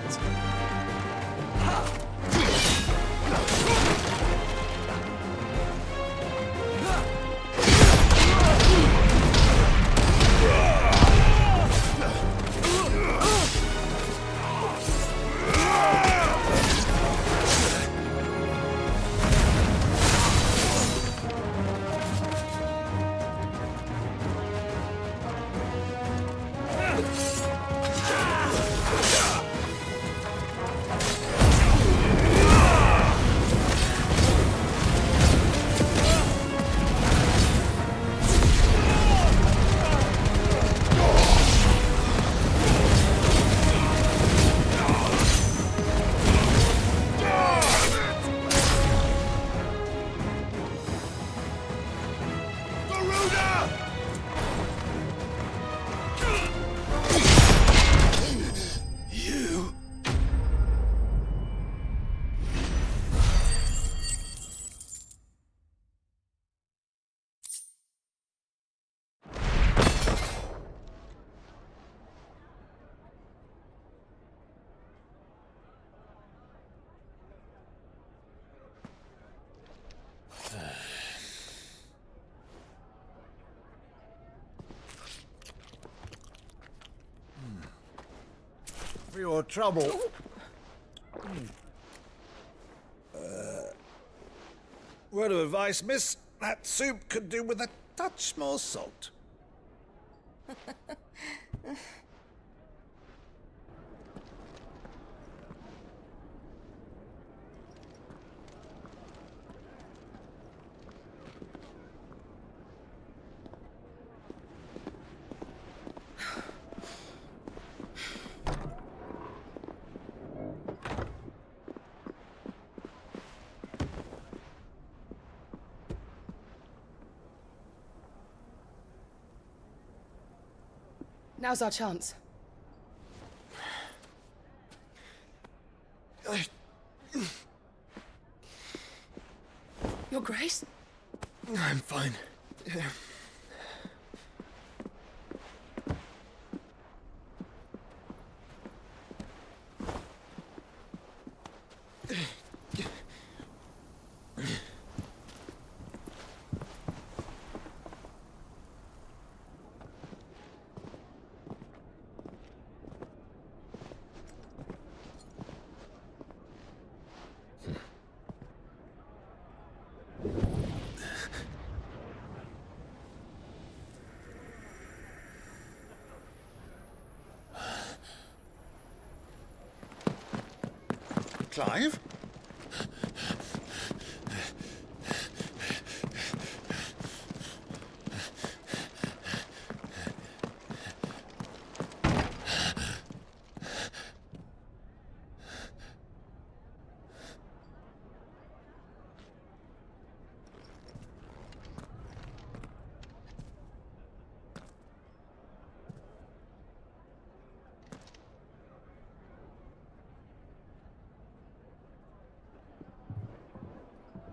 S24: hands.
S8: For your trouble. Word of advice, miss. That soup could do with a touch more salt.
S4: Now's our chance. Your Grace?
S22: I'm fine.
S8: Clive?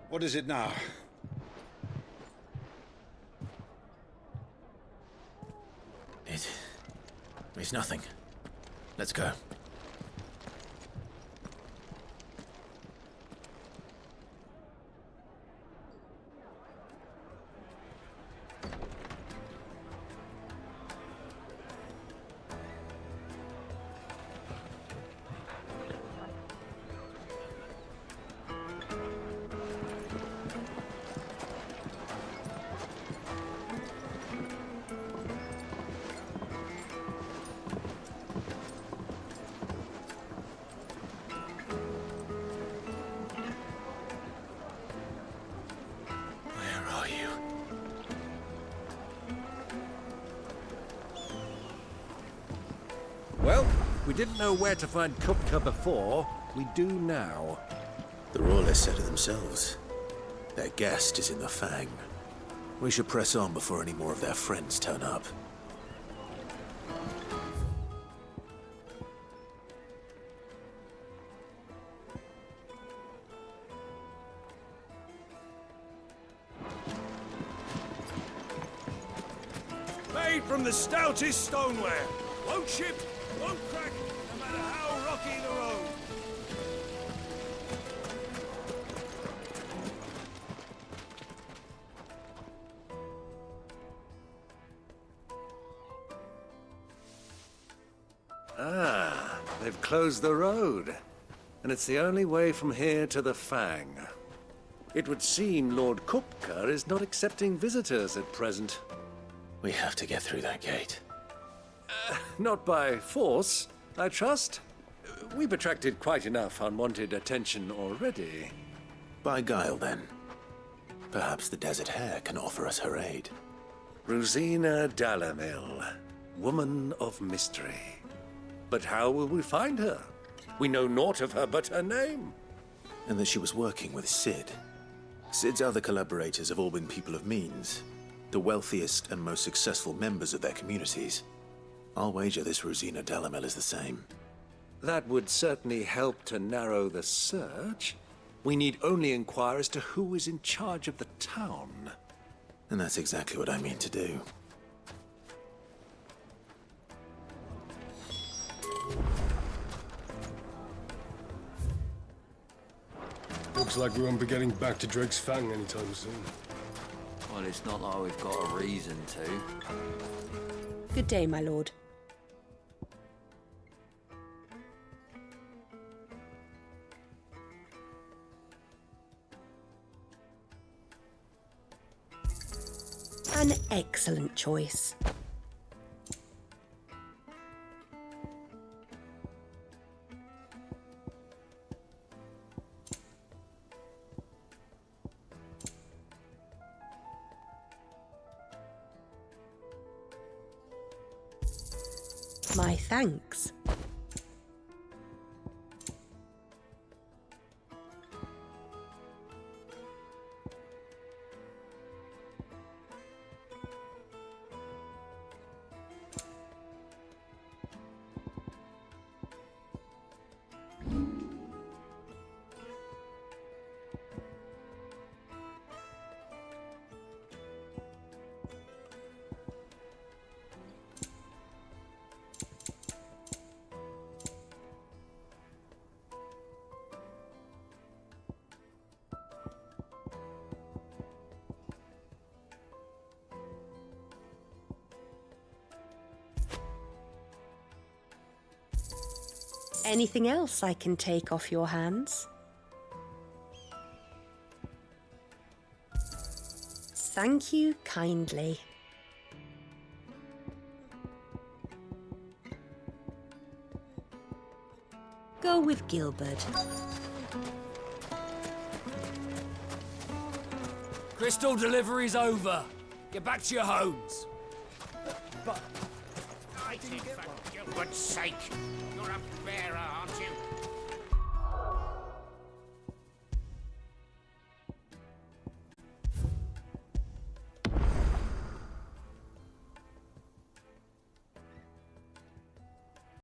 S8: What is it now?
S2: It's nothing. Let's go.
S8: Well, we didn't know where to find Kupka before. We do now.
S2: The Royalists said it themselves. Their guest is in the Fang. We should press on before any more of their friends turn up.
S8: Made from the stoutest stoneware. Won't ship, won't crack, no matter how rocky the road.
S19: Ah, they've closed the road. And it's the only way from here to the Fang. It would seem Lord Kupka is not accepting visitors at present.
S2: We have to get through that gate.
S19: Not by force, I trust. We've attracted quite enough unwanted attention already.
S2: By guile, then. Perhaps the Desert Hare can offer us her aid.
S19: Rosina Dalamil, woman of mystery. But how will we find her? We know naught of her but her name.
S2: And that she was working with Cid. Cid's other collaborators have all been people of means, the wealthiest and most successful members of their communities. I'll wager this Rosina Dalamil is the same.
S19: That would certainly help to narrow the search. We need only inquire as to who is in charge of the town.
S2: And that's exactly what I mean to do.
S9: Looks like we won't be getting back to Drake's Fang anytime soon.
S10: Well, it's not like we've got a reason to.
S11: Good day, my lord. An excellent choice. My thanks. Anything else I can take off your hands? Thank you kindly. Go with Gilbert.
S27: Crystal delivery's over. Get back to your homes.
S12: But I didn't get for Gilbert's sake. You're a bearer, aren't you?